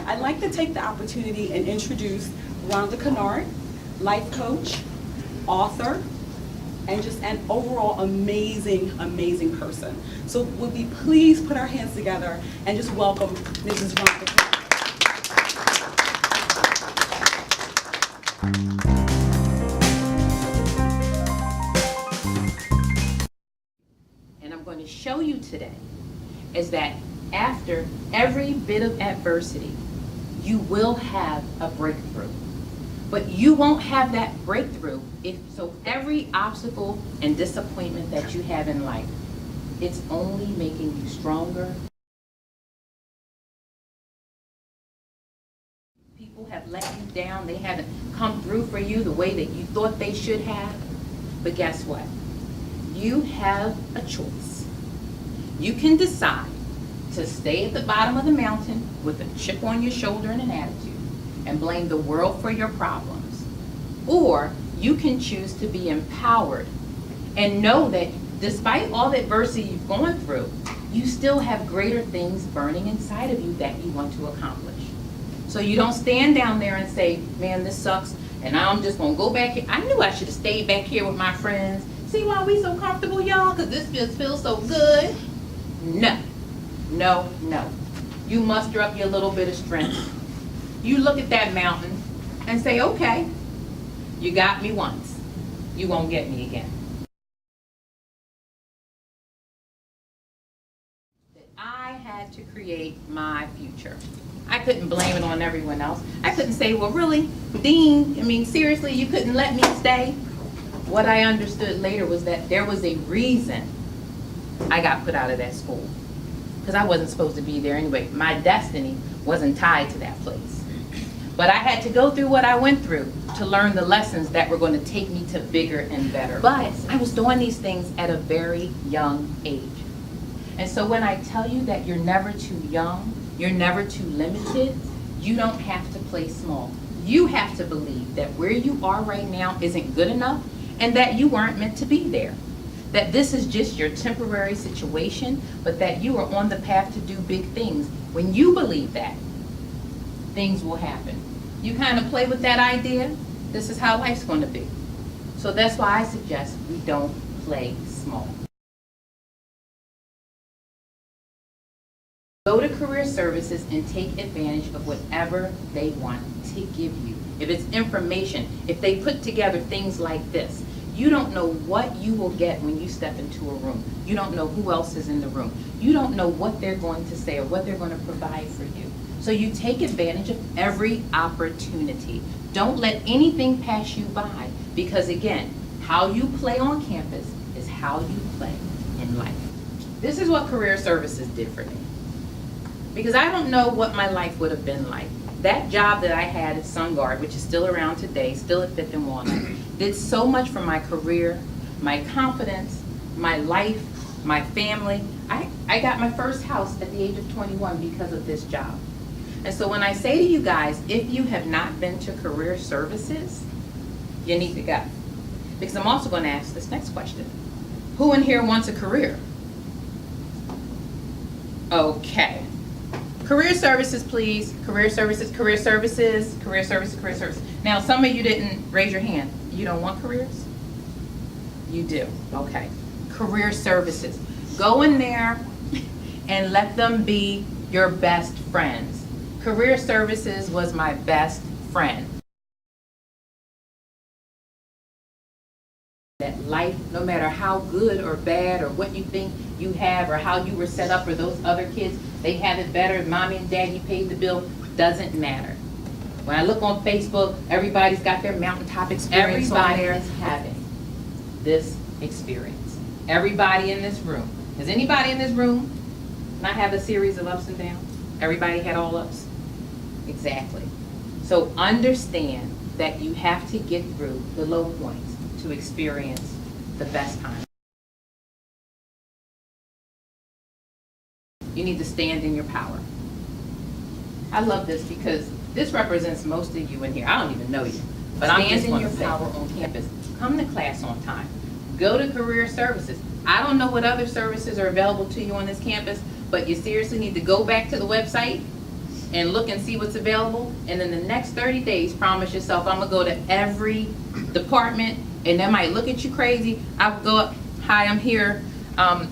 I'd like to take the opportunity and introduce Rhonda Kennard, life coach, author, and just an overall amazing, amazing person. So would we please put our hands together and just welcome Mrs. Rhonda Kennard. And I'm going to show you today is that after every bit of adversity, you will have a breakthrough. But you won't have that breakthrough if every obstacle and disappointment that you have in life, it's only making you stronger. People have let you down. They haven't come through for you the way that you thought they should have. But guess what? You have a choice. You can decide to stay at the bottom of the mountain with a chip on your shoulder and an attitude and blame the world for your problems. Or you can choose to be empowered and know that despite all the adversity you've gone through, you still have greater things burning inside of you that you want to accomplish. So you don't stand down there and say, man, this sucks, and I'm just gonna go back here. I knew I should have stayed back here with my friends. See why we so comfortable, y'all? Because this just feels so good. No, no, no. You muster up your little bit of strength. You look at that mountain and say, okay, you got me once. You won't get me again. I had to create my future. I couldn't blame it on everyone else. I couldn't say, well, really, Dean, I mean, seriously, you couldn't let me stay? What I understood later was that there was a reason I got put out of that school. Because I wasn't supposed to be there anyway. My destiny wasn't tied to that place. But I had to go through what I went through to learn the lessons that were going to take me to bigger and better. But I was doing these things at a very young age. And so when I tell you that you're never too young, you're never too limited, you don't have to play small. You have to believe that where you are right now isn't good enough and that you weren't meant to be there. That this is just your temporary situation, but that you are on the path to do big things. When you believe that, things will happen. You kind of play with that idea, this is how life's going to be. So that's why I suggest we don't play small. Go to career services and take advantage of whatever they want to give you. If it's information, if they put together things like this, you don't know what you will get when you step into a room. You don't know who else is in the room. You don't know what they're going to say or what they're going to provide for you. So you take advantage of every opportunity. Don't let anything pass you by because, again, how you play on campus is how you play in life. This is what career services did for me. Because I don't know what my life would have been like. That job that I had at SunGuard, which is still around today, still at 5th and Walnut, did so much for my career, my confidence, my life, my family. I got my first house at the age of 21 because of this job. And so when I say to you guys, if you have not been to career services, you need to go. Because I'm also going to ask this next question. Who in here wants a career? Okay. Career services, please. Career services, career services, career services, career services. Now, some of you didn't raise your hand. You don't want careers? You do. Okay. Career services. Go in there and let them be your best friends. Career services was my best friend. That life, no matter how good or bad or what you think you have or how you were set up or those other kids, they have it better, mommy and daddy paid the bill, doesn't matter. When I look on Facebook, everybody's got their mountaintop experience on there. Everybody is having this experience. Everybody in this room. Has anybody in this room not have a series of ups and downs? Everybody had all ups? Exactly. So understand that you have to get through the low points to experience the best time. You need to stand in your power. I love this because this represents most of you in here. I don't even know you, but I'm just in your power on campus. Come to class on time. Go to career services. I don't know what other services are available to you on this campus, but you seriously need to go back to the website and look and see what's available, and then the next 30 days, promise yourself, I'm gonna go to every department, and they might look at you crazy. I would go up, hi, I'm here, I'm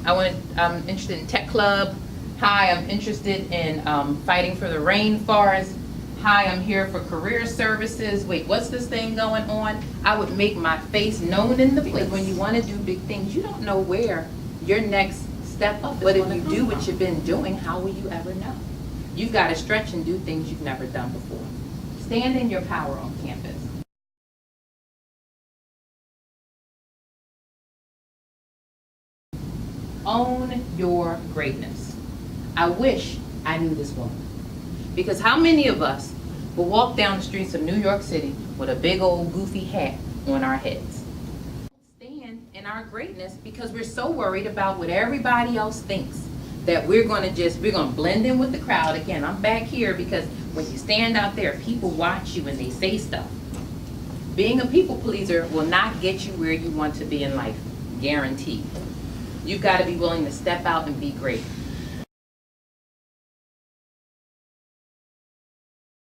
interested in tech club, hi, I'm interested in fighting for the rainforest, hi, I'm here for career services, wait, what's this thing going on? I would make my face known in the place. When you wanna do big things, you don't know where your next step up is. But if you do what you've been doing, how will you ever know? You've got to stretch and do things you've never done before. Stand in your power on campus. Own your greatness. I wish I knew this woman. Because how many of us will walk down the streets of New York City with a big old goofy hat on our heads? Stand in our greatness because we're so worried about what everybody else thinks that we're gonna blend in with the crowd. Again, I'm back here because when you stand out there, people watch you and they say stuff. Being a people pleaser will not get you where you want to be in life, guaranteed. You've got to be willing to step out and be great.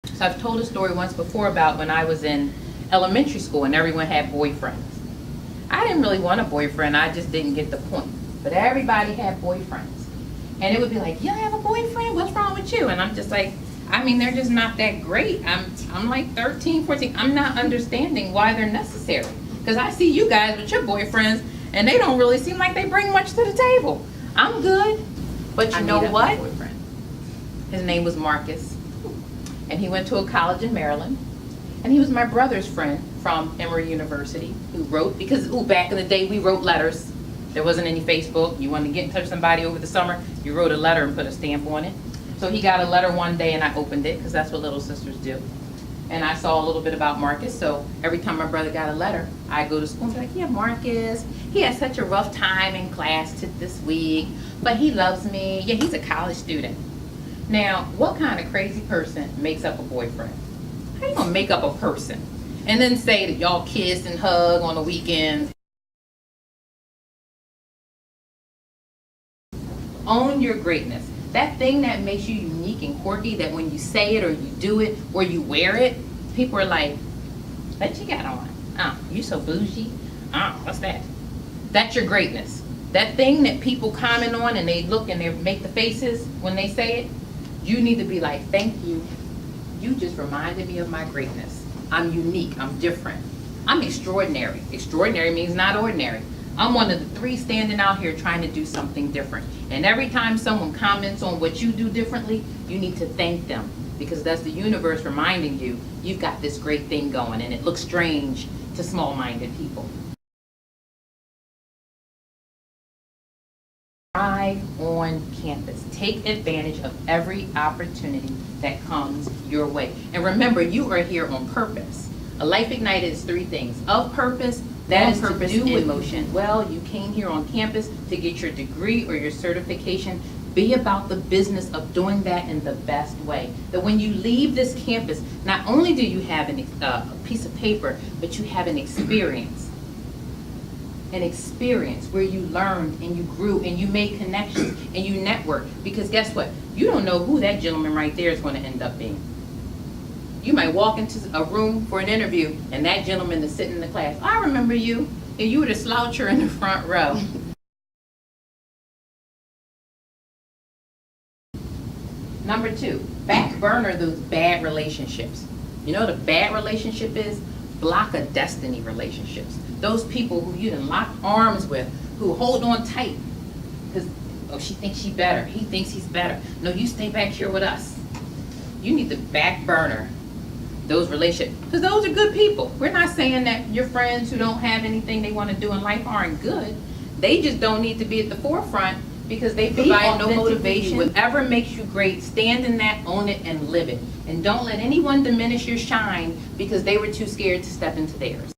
So I've told a story once before about when I was in elementary school and everyone had boyfriends. I didn't really want a boyfriend, I just didn't get the point. But everybody had boyfriends. And it would be like, you have a boyfriend? What's wrong with you? And I'm just like, I mean, they're just not that great. I'm like 13, 14. I'm not understanding why they're necessary. Because I see you guys with your boyfriends, and they don't really seem like they bring much to the table. I'm good. But you know what? His name was Marcus. And he went to a college in Maryland. And he was my brother's friend from Emory University who wrote, because back in the day we wrote letters. There wasn't any Facebook. You wanted to get in touch with somebody over the summer, you wrote a letter and put a stamp on it. So he got a letter one day and I opened it, because that's what little sisters do. And I saw a little bit about Marcus, so every time my brother got a letter, I'd go to school and be like, yeah, Marcus, he had such a rough time in class this week, but he loves me. Yeah, he's a college student. Now, what kind of crazy person makes up a boyfriend? How you gonna make up a person and then say that y'all kiss and hug on the weekends? Own your greatness. That thing that makes you unique and quirky, that when you say it or you do it or you wear it, people are like, what you got on? Oh, you so bougie. Oh, what's that? That's your greatness. That thing that people comment on and they look and they make the faces when they say it, you need to be like, thank you. You just reminded me of my greatness. I'm unique, I'm different. I'm extraordinary. Extraordinary means not ordinary. I'm one of the three standing out here trying to do something different. And every time someone comments on what you do differently, you need to thank them, because that's the universe reminding you, you've got this great thing going, and it looks strange to small-minded people. Thrive on campus. Take advantage of every opportunity that comes your way. And remember, you are here on purpose. A Life Ignited is three things. Of purpose, that is to do with motion. Well, you came here on campus to get your degree or your certification. Be about the business of doing that in the best way. That when you leave this campus, not only do you have a piece of paper, but you have an experience. An experience where you learned and you grew and you made connections and you networked. Because guess what? You don't know who that gentleman right there is going to end up being. You might walk into a room for an interview and that gentleman is sitting in the class. I remember you, and you were the sloucher in the front row. Number 2, back burner those bad relationships. You know what a bad relationship is? Block of destiny relationships. Those people who you done locked arms with, who hold on tight because, oh, she thinks she better, he thinks he's better. No, you stay back here with us. You need to back burner those relationships, because those are good people. We're not saying that your friends who don't have anything they want to do in life aren't good. They just don't need to be at the forefront, because they provide no motivation. Whatever makes you great, stand in that, own it, and live it. And don't let anyone diminish your shine because they were too scared to step into theirs.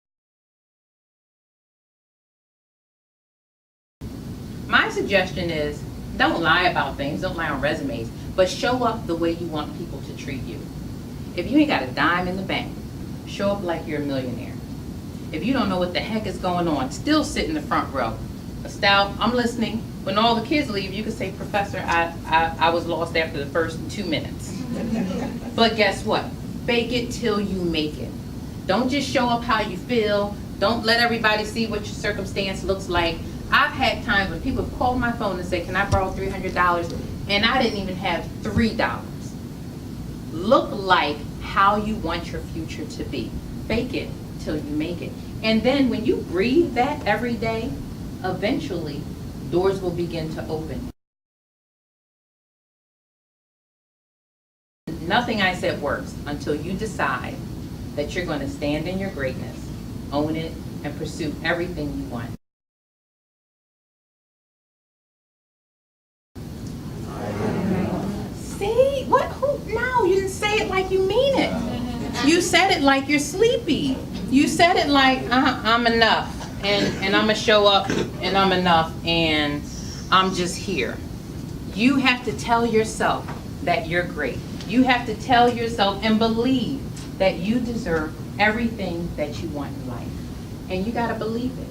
My suggestion is, don't lie about things, don't lie on resumes, but show up the way you want people to treat you. If you ain't got a dime in the bank, show up like you're a millionaire. If you don't know what the heck is going on, still sit in the front row. Estelle, I'm listening. When all the kids leave, you can say, Professor, I was lost after the first 2 minutes. But guess what? Fake it till you make it. Don't just show up how you feel. Don't let everybody see what your circumstance looks like. I've had times when people have called my phone and said, can I borrow $300? And I didn't even have $3. Look like how you want your future to be. Fake it till you make it. And then when you breathe that every day, eventually doors will begin to open. Nothing I said works until you decide that you're going to stand in your greatness, own it, and pursue everything you want. See? What? Who? No, you didn't say it like you mean it. You said it like you're sleepy. You said it like, I'm enough, and I'm going to show up, and I'm enough, and I'm just here. You have to tell yourself that you're great. You have to tell yourself and believe that you deserve everything that you want in life. And you got to believe it.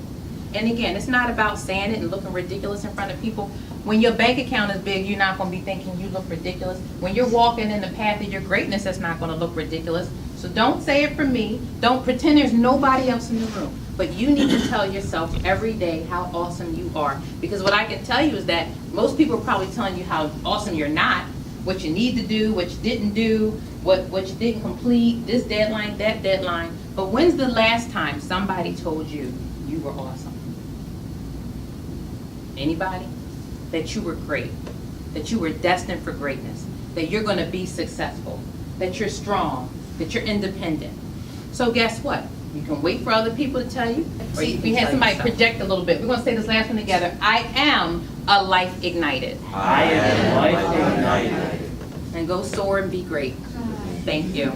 And again, it's not about saying it and looking ridiculous in front of people. When your bank account is big, you're not going to be thinking you look ridiculous. When you're walking in the path of your greatness, that's not going to look ridiculous. So don't say it for me. Don't pretend there's nobody else in the room. But you need to tell yourself every day how awesome you are. Because what I can tell you is that most people are probably telling you how awesome you're not, what you need to do, what you didn't do, what you didn't complete, this deadline, that deadline. But when's the last time somebody told you you were awesome? Anybody? That you were great, that you were destined for greatness, that you're going to be successful, that you're strong, that you're independent. So guess what? You can wait for other people to tell you, or you can have somebody project a little bit. We're going to say this last one together. I am a life ignited. I am life ignited. And go soar and be great. Thank you.